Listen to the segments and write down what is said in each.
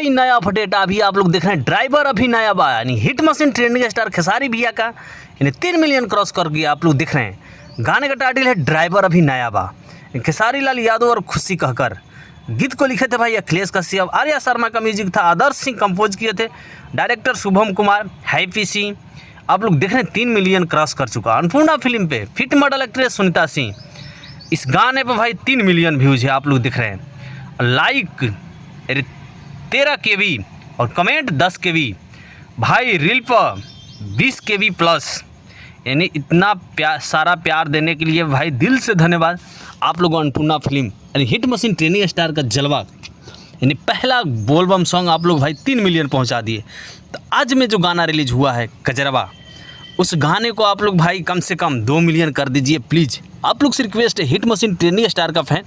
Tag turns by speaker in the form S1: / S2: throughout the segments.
S1: भाई नया अपडेट अभी आप लोग देख रहे हैं, ड्राइवर अभी नया बा, यानी hit machine trending star Khesari भैया का यानी 3 मिलियन क्रॉस कर गया। आप लोग देख रहे हैं गाने का टाइटल है ड्राइवर अभी नया बा। खेसारी लाल यादव और खुशी कहकर गीत को लिखे थे भाई अखिलेश कश्यप, आर्या शर्मा का म्यूजिक था, आदर्श सिंह कंपोज किए थे, डायरेक्टर शुभम कुमार, हैप्पी सिंह। आप लोग देख रहे हैं 3 मिलियन क्रॉस कर चुका। अन्नपूर्णा फिल्म पे fit model actress Sunita Singh, इस गाने पे भाई 3 मिलियन व्यूज है। आप लोग दिख रहे हैं, लाइक 13 केवी और कमेंट 10 केवी, भाई रील पर 20 केवी प्लस, यानी इतना सारा प्यार देने के लिए भाई दिल से धन्यवाद आप लोगों। अन्नपूर्णा फिल्म यानी हिट मशीन ट्रेंडिंग स्टार का जलवा, यानी पहला बोलबम सॉन्ग आप लोग भाई 3 मिलियन पहुंचा दिए। तो आज में जो गाना रिलीज हुआ है कजरवा, उस गाने को आप लोग भाई कम से कम 2 मिलियन कर दीजिए प्लीज़। आप लोग से रिक्वेस्ट है, हिट मशीन ट्रेंडिंग स्टार का फैन,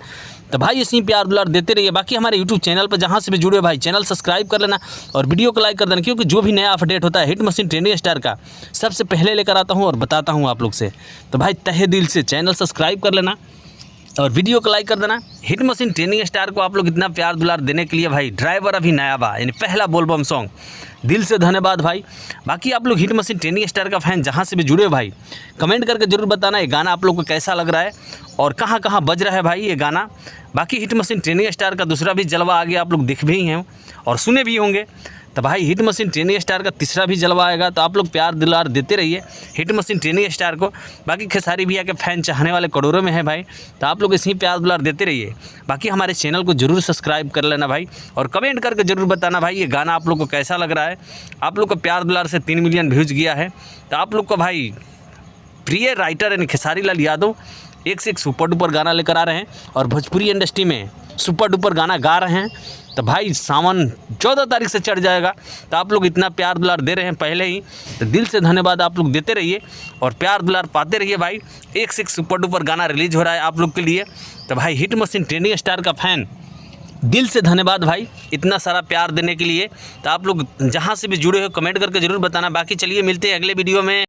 S1: तो भाई इसी प्यार दुलार देते रहिए। बाकी हमारे यूट्यूब चैनल पर जहाँ से भी जुड़े भाई चैनल सब्सक्राइब कर लेना और वीडियो को लाइक कर देना, क्योंकि जो भी नया अपडेट होता है हिट मशीन ट्रेंडिंग स्टार का सबसे पहले लेकर आता हूँ और बताता हूँ आप लोग से। तो भाई तहे दिल से चैनल सब्सक्राइब कर लेना और वीडियो को लाइक कर देना। हिट मशीन ट्रेंडिंग स्टार को आप लोग इतना प्यार दुलार देने के लिए भाई ड्राइवर अभी नया बा, यानी पहला बोलबम सॉन्ग, दिल से धन्यवाद भाई। बाकी आप लोग हिट मशीन ट्रेंडिंग स्टार का फैन जहाँ से भी जुड़े भाई कमेंट करके जरूर बताना ये गाना आप लोग को कैसा लग रहा है और कहाँ कहाँ बज रहा है भाई ये गाना। बाकी हिट मशीन ट्रेंडिंग स्टार का दूसरा भी जलवा आ गया, आप लोग देख भी हैं और सुने भी होंगे। तो भाई हिट मशीन ट्रेंडिंग स्टार का तीसरा भी जलवा आएगा, तो आप लोग प्यार दिलार देते रहिए हिट मशीन ट्रेंडिंग स्टार को। बाकी खेसारी भैया के फैन चाहने वाले करोड़ों में है भाई, तो आप लोग इसी प्यार दिलार देते रहिए। बाकी हमारे चैनल को जरूर सब्सक्राइब कर लेना भाई और कमेंट करके जरूर बताना भाई ये गाना आप लोग को कैसा लग रहा है। आप लोग को प्यार दिलार से 3 मिलियन व्यूज गया है, तो आप लोग को भाई प्रिय राइटर यानी खेसारी लाल यादव एक से एक सुपर डुपर गाना लेकर आ रहे हैं और भोजपुरी इंडस्ट्री में सुपर डुपर गाना गा रहे हैं। तो भाई सावन 14 तारीख से चढ़ जाएगा, तो आप लोग इतना प्यार दुलार दे रहे हैं पहले ही, तो दिल से धन्यवाद आप लोग देते रहिए और प्यार दुलार पाते रहिए भाई। एक से एक सुपर डुपर गाना रिलीज हो रहा है आप लोग के लिए। तो भाई हिट मशीन ट्रेंडिंग स्टार का फैन दिल से धन्यवाद भाई इतना सारा प्यार देने के लिए। तो आप लोग जहाँ से भी जुड़े हो कमेंट करके ज़रूर बताना। बाकी चलिए मिलते हैं अगले वीडियो में।